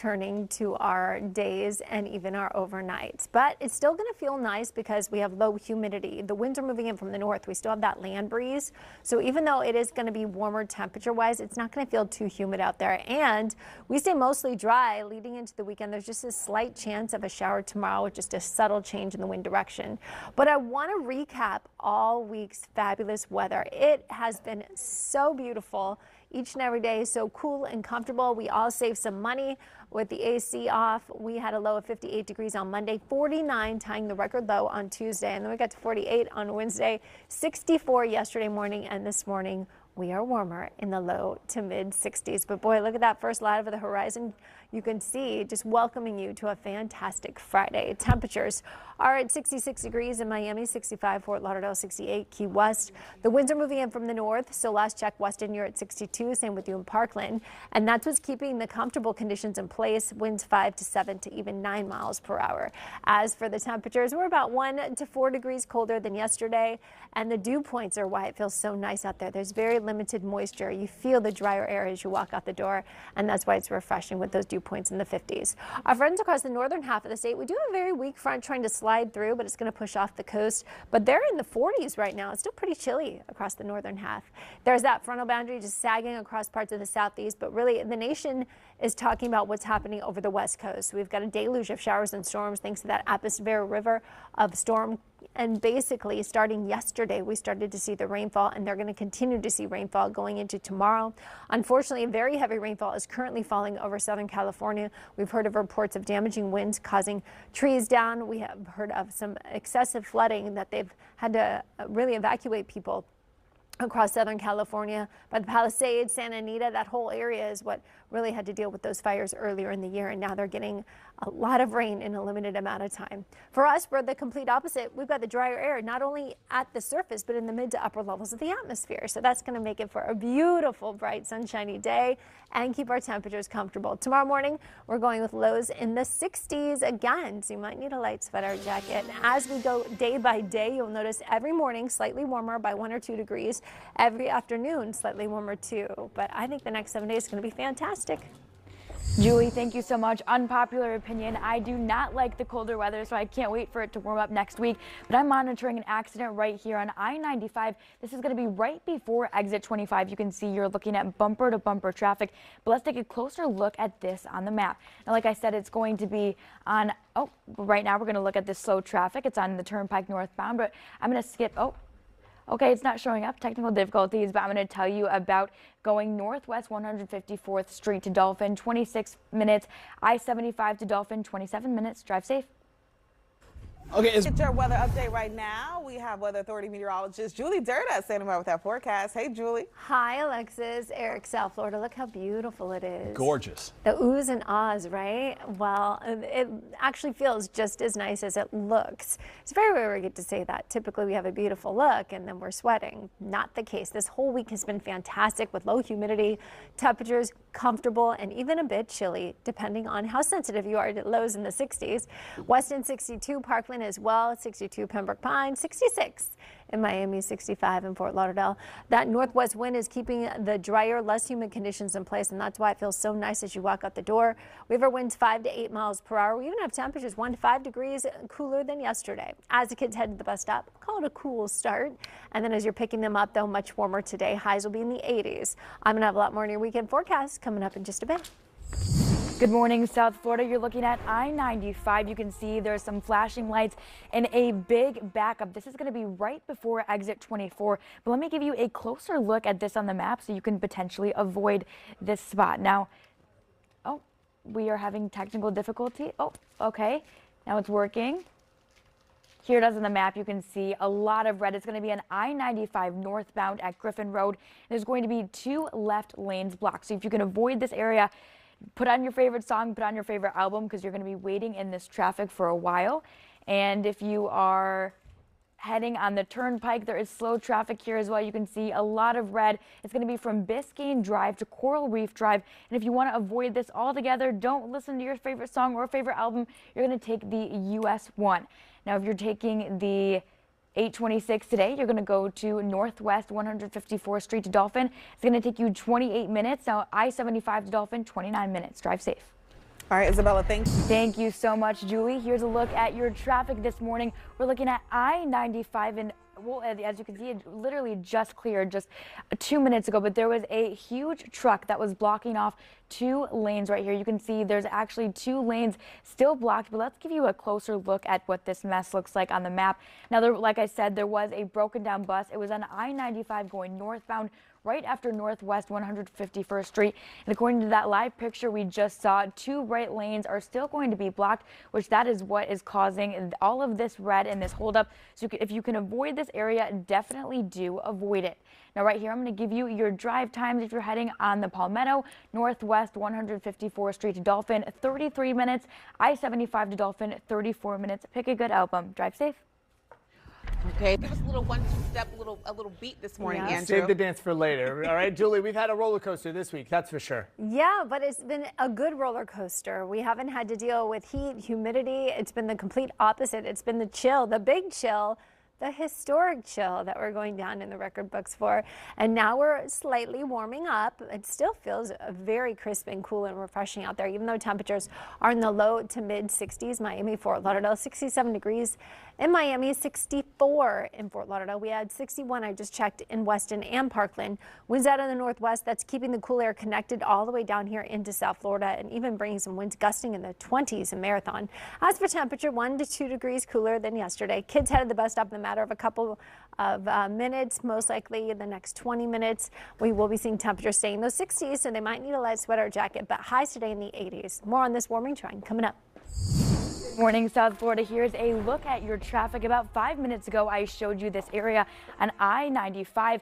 turning to our days and even our overnights, but it's still going to feel nice because we have low humidity. The winds are moving in from the north. We still have that land breeze, so even though it is going to be warmer temperature wise, it's not going to feel too humid out there, and we stay mostly dry leading into the weekend. There's just a slight chance of a shower tomorrow with just a subtle change in the wind direction. But I want to recap all week's fabulous weather. It has been so beautiful each and every day, so cool and comfortable. We all saved some money with the AC off. We had a low of 58 degrees on Monday, 49 tying the record low on Tuesday, and then we got to 48 on Wednesday, 64 yesterday morning, and this morning we are warmer in the low to mid 60s. But boy, look at that first light over the horizon. You can see just welcoming you to a fantastic Friday. Temperatures are at 66 degrees in Miami, 65 Fort Lauderdale, 68 Key West. The winds are moving in from the north, so last check Weston, you're at 62. Same with you in Parkland, and that's what's keeping the comfortable conditions in place. Winds 5 to 7 to even 9 miles per hour. As for the temperatures, we're about 1 to 4 degrees colder than yesterday, and the dew points are why it feels so nice out there. There's very limited moisture. You feel the drier air as you walk out the door, and that's why it's refreshing with those dew points in the 50s. Our friends across the northern half of the state, we do have a very weak front trying to slide through, but it's going to push off the coast. But they're in the 40s right now. It's still pretty chilly across the northern half. There's that frontal boundary just sagging across parts of the southeast, but really the nation is talking about what's happening over the west coast. We've got a deluge of showers and storms thanks to that atmosphere river of storm. And basically, starting yesterday, we started to see the rainfall, and they're going to continue to see rainfall going into tomorrow. Unfortunately, very heavy rainfall is currently falling over Southern California. We've heard of reports of damaging winds causing trees down. We have heard of some excessive flooding that they've had to really evacuate people across Southern California. By the Palisades, Santa Anita, that whole area is what really had to deal with those fires earlier in the year, and now they're getting a lot of rain in a limited amount of time. For us, we're the complete opposite. We've got the drier air not only at the surface but in the mid to upper levels of the atmosphere, so that's going to make it for a beautiful, bright, sunshiny day and keep our temperatures comfortable. Tomorrow morning, we're going with lows in the 60s again, so you might need a light sweater jacket. As we go day by day, you'll notice every morning slightly warmer by 1 or 2 degrees. Every afternoon, slightly warmer too. But I think the next 7 days is going to be fantastic. Julie, thank you so much. Unpopular opinion. I do not like the colder weather, so I can't wait for it to warm up next week. But I'm monitoring an accident right here on I-95. This is going to be right before exit 25. You can see you're looking at bumper to bumper traffic. But let's take a closer look at this on the map. Now, like I said, it's going to be on, right now we're going to look at this slow traffic. It's on the Turnpike northbound, but I'm going to skip, okay, it's not showing up, technical difficulties, but I'm going to tell you about going northwest 154th Street to Dolphin, 26 minutes, I-75 to Dolphin, 27 minutes. Drive safe. Okay, it's your weather update right now. We have Weather Authority meteorologist Julie Durda standing by with our forecast. Hey, Julie. Hi, Alexis. Eric, South Florida. Look how beautiful it is. Gorgeous. The oohs and ahs, right? Well, it actually feels just as nice as it looks. It's very rare we get to say that. Typically, we have a beautiful look and then we're sweating. Not the case. This whole week has been fantastic with low humidity, temperatures comfortable, and even a bit chilly, depending on how sensitive you are to lows in the 60s. Weston 62, Parkland as well, 62 Pembroke Pines, 66 in Miami, 65 in Fort Lauderdale. That northwest wind is keeping the drier, less humid conditions in place, and that's why it feels so nice as you walk out the door. We have our winds 5 to 8 miles per hour. We even have temperatures 1 to 5 degrees cooler than yesterday. As the kids head to the bus stop, call it a cool start. And then as you're picking them up, though, much warmer today. Highs will be in the 80s. I'm going to have a lot more in your weekend forecast coming up in just a bit. Good morning, South Florida. You're looking at I-95. You can see there's some flashing lights and a big backup. This is going to be right before exit 24. But let me give you a closer look at this on the map so you can potentially avoid this spot. Now, we are having technical difficulty. Okay. Now it's working. Here it is on the map. You can see a lot of red. It's going to be on I-95 northbound at Griffin Road. There's going to be 2 left lanes blocked. So if you can avoid this area, put on your favorite song, put on your favorite album, because you're going to be waiting in this traffic for a while. And if you are heading on the Turnpike, there is slow traffic here as well. You can see a lot of red. It's going to be from Biscayne Drive to Coral Reef Drive. And if you want to avoid this altogether, don't listen to your favorite song or favorite album. You're going to take the US 1. Now, if you're taking the 826 today, you're going to go to northwest 154th Street to Dolphin. It's going to take you 28 minutes. Now, I-75 to Dolphin, 29 minutes. Drive safe. All right, Isabella, thanks. Thank you so much, Julie. Here's a look at your traffic this morning. We're looking at I-95 and well, as you can see, it literally just cleared just 2 minutes ago, but there was a huge truck that was blocking off 2 lanes right here. You can see there's actually 2 lanes still blocked, but let's give you a closer look at what this mess looks like on the map. Now, like I said, there was a broken down bus. It was on I-95 going northbound right after Northwest 151st Street. And according to that live picture we just saw, 2 right lanes are still going to be blocked, which that is what is causing all of this red and this holdup. So if you can avoid this area, definitely do avoid it. Now right here, I'm going to give you your drive times if you're heading on the Palmetto, Northwest 154th Street to Dolphin, 33 minutes, I-75 to Dolphin, 34 minutes. Pick a good album. Drive safe. Okay, give us a little 1-2 step, a little beat this morning, Yeah. Andrew. Save the dance for later. All right, Julie, we've had a roller coaster this week, that's for sure. Yeah, but it's been a good roller coaster. We haven't had to deal with heat, humidity. It's been the complete opposite. It's been the chill, the big chill, the historic chill that we're going down in the record books for. And now we're slightly warming up. It still feels very crisp and cool and refreshing out there, even though temperatures are in the low to mid 60s. Miami, Fort Lauderdale, 67 degrees. In Miami, 64 in Fort Lauderdale. We had 61, I just checked, in Weston and Parkland. Winds out of the northwest, that's keeping the cool air connected all the way down here into South Florida and even bringing some winds gusting in the 20s in Marathon. As for temperature, 1 to 2 degrees cooler than yesterday. Kids headed the bus stop in the matter of a couple of minutes, most likely in the next 20 minutes. We will be seeing temperatures staying in those 60s, so they might need a light sweater or jacket, but highs today in the 80s. More on this warming trend coming up. Morning, South Florida. Here's a look at your traffic. About 5 minutes ago, I showed you this area on I-95.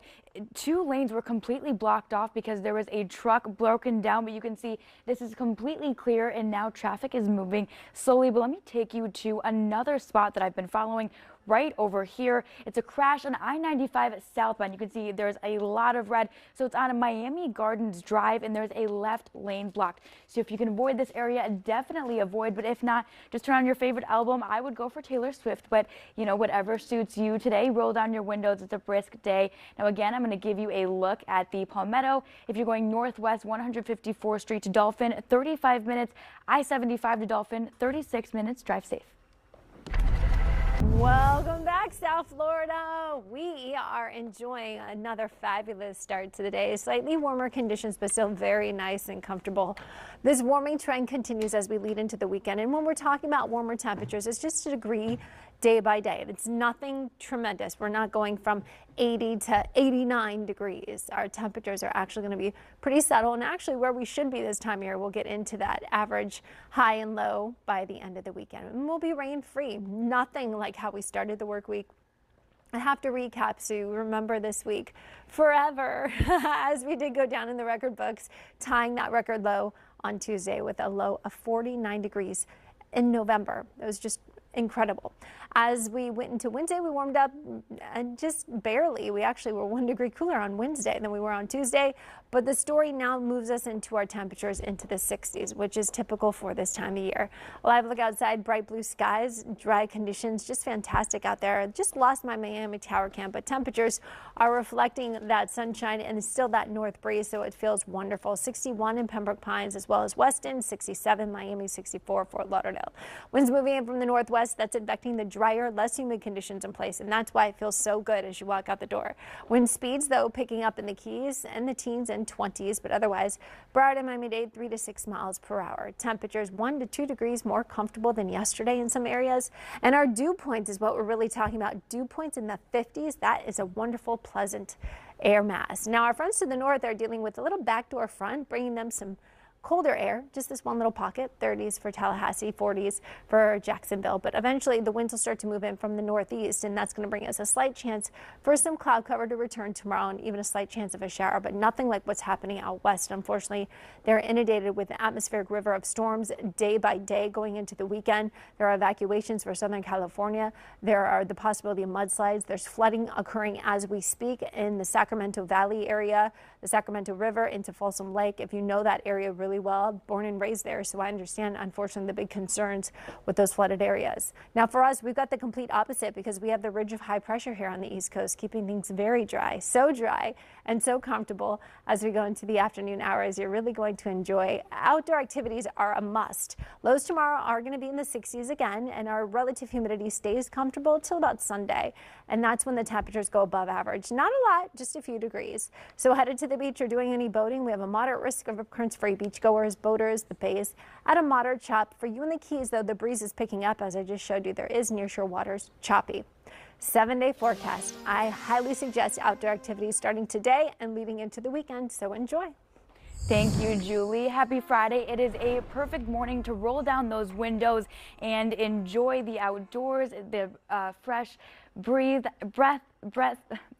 2 lanes were completely blocked off because there was a truck broken down, but you can see this is completely clear and now traffic is moving slowly. But let me take you to another spot that I've been following right over here. It's a crash on I-95 southbound. You can see there's a lot of red. So it's on a Miami Gardens Drive and there's a left lane blocked. So if you can avoid this area, definitely avoid. But if not, just turn on your favorite album. I would go for Taylor Swift, but you know, whatever suits you today. Roll down your windows. It's a brisk day. Now again, I'm going to give you a look at the Palmetto. If you're going northwest 154th Street to Dolphin, 35 minutes. I-75 to Dolphin, 36 minutes. Drive safe. Welcome back, South Florida. We are enjoying another fabulous start to the day. Slightly warmer conditions, but still very nice and comfortable. This warming trend continues as we lead into the weekend. And when we're talking about warmer temperatures, it's just a degree day by day. It's nothing tremendous. We're not going from 80 to 89 degrees. Our temperatures are actually going to be pretty subtle and actually where we should be this time of year. We'll get into that average high and low by the end of the weekend. And we'll be rain free. Nothing like how we started the work week. I have to recap so you remember this week forever as we did go down in the record books, tying that record low on Tuesday with a low of 49 degrees in November. It was just incredible. As we went into Wednesday, we warmed up and just barely. We actually were 1 degree cooler on Wednesday than we were on Tuesday. But the story now moves us into our temperatures into the 60s, which is typical for this time of year. A live look outside, bright blue skies, dry conditions, just fantastic out there. Just lost my Miami tower cam, but temperatures are reflecting that sunshine and still that north breeze, so it feels wonderful. 61 in Pembroke Pines as well as Weston, 67 Miami, 64 Fort Lauderdale. Winds moving in from the northwest, that's affecting the drier, less humid conditions in place, and that's why it feels so good as you walk out the door. Wind speeds, though, picking up in the Keys and the teens and 20s, but otherwise, Broward and Miami-Dade 3 to 6 miles per hour. Temperatures 1 to 2 degrees more comfortable than yesterday in some areas, and our dew points is what we're really talking about. Dew points in the 50s. That is a wonderful, pleasant air mass. Now, our friends to the north are dealing with a little backdoor front, bringing them some colder air, just this one little pocket, 30s for Tallahassee, 40s for Jacksonville. But eventually the winds will start to move in from the northeast, and that's going to bring us a slight chance for some cloud cover to return tomorrow and even a slight chance of a shower, but nothing like what's happening out west. Unfortunately, they're inundated with the atmospheric river of storms day by day going into the weekend. There are evacuations for Southern California. There are the possibility of mudslides. There's flooding occurring as we speak in the Sacramento Valley area. the Sacramento River into Folsom Lake. If you know that area really well, born and raised there, so I understand, unfortunately, the big concerns with those flooded areas. Now for us, we've got the complete opposite because we have the ridge of high pressure here on the East Coast, keeping things very dry and so comfortable as we go into the afternoon hours. You're really going to enjoy. Outdoor activities are a must. Lows tomorrow are going to be in the 60s again, and our relative humidity stays comfortable till about Sunday, and that's when the temperatures go above average. Not a lot, just a few degrees. So headed to the beach or doing any boating, we have a moderate risk of occurrence for beachgoers, boaters, the bays at a moderate chop. For you in the Keys, though, the breeze is picking up. As I just showed you, there is nearshore waters choppy. 7-day forecast. I highly suggest outdoor activities starting today and leading into the weekend, so enjoy. Thank you, Julie. Happy Friday. It is a perfect morning to roll down those windows and enjoy the outdoors, the fresh breath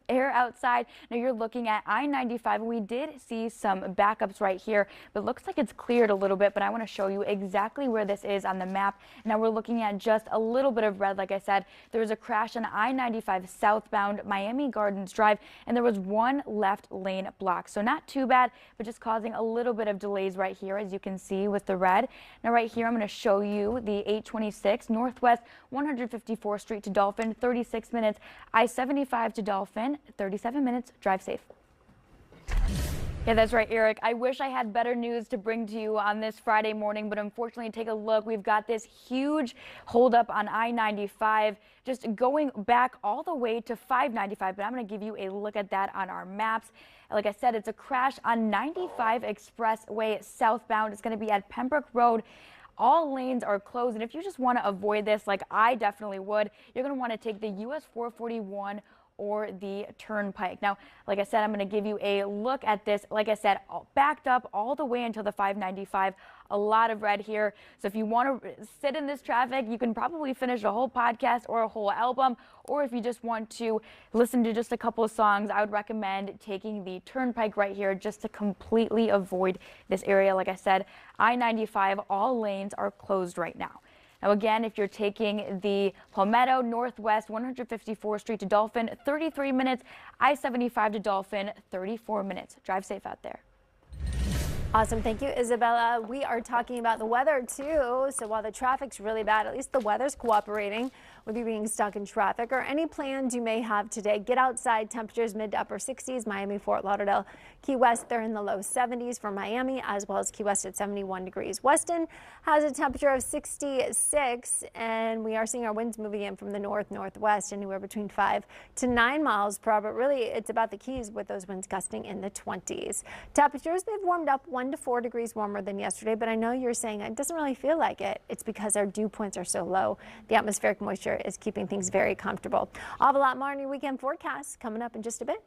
air outside. Now you're looking at I-95. We did see some backups right here, but it looks like it's cleared a little bit, but I want to show you exactly where this is on the map. Now we're looking at just a little bit of red. Like I said, there was a crash on I-95 southbound Miami Gardens Drive, and there was one left lane block. So not too bad, but just causing a little bit of delays right here, as you can see with the red. Now right here, I'm going to show you the 826 Northwest 154th Street to Dolphin, 36 minutes. I-75 to Dolphin, 37 minutes. Drive safe. Yeah, that's right, Eric. I wish I had better news to bring to you on this Friday morning, but unfortunately, take a look. We've got this huge holdup on I-95, just going back all the way to 595, but I'm going to give you a look at that on our maps. Like I said, it's a crash on 95 Expressway southbound. It's going to be at Pembroke Road. All lanes are closed, and if you just want to avoid this, like I definitely would, you're going to want to take the US 441 or the Turnpike. Now, like I said, I'm going to give you a look at this. Like I said, backed up all the way until the 595. A lot of red here. So if you want to sit in this traffic, you can probably finish a whole podcast or a whole album. Or if you just want to listen to just a couple of songs, I would recommend taking the Turnpike right here just to completely avoid this area. Like I said, I-95, all lanes are closed right now. Now again, if you're taking the Palmetto Northwest 154th Street to Dolphin, 33 minutes. I-75 to Dolphin, 34 minutes. Drive safe out there. Awesome. Thank you, Isabella. We are talking about the weather, too. So while the traffic's really bad, at least the weather's cooperating with you being stuck in traffic or any plans you may have today. Get outside. Temperatures mid to upper 60s. Miami, Fort Lauderdale, Key West, they're in the low 70s for Miami, as well as Key West at 71 degrees. Weston has a temperature of 66, and we are seeing our winds moving in from the northwest, anywhere between 5 to 9 miles per hour. But really, it's about the Keys with those winds gusting in the 20s. Temperatures, they've warmed up 1 to 4 degrees warmer than yesterday, but I know you're saying it doesn't really feel like it. It's because our dew points are so low. The atmospheric moisture is keeping things very comfortable. I'll have a lot more on your weekend forecast coming up in just a bit.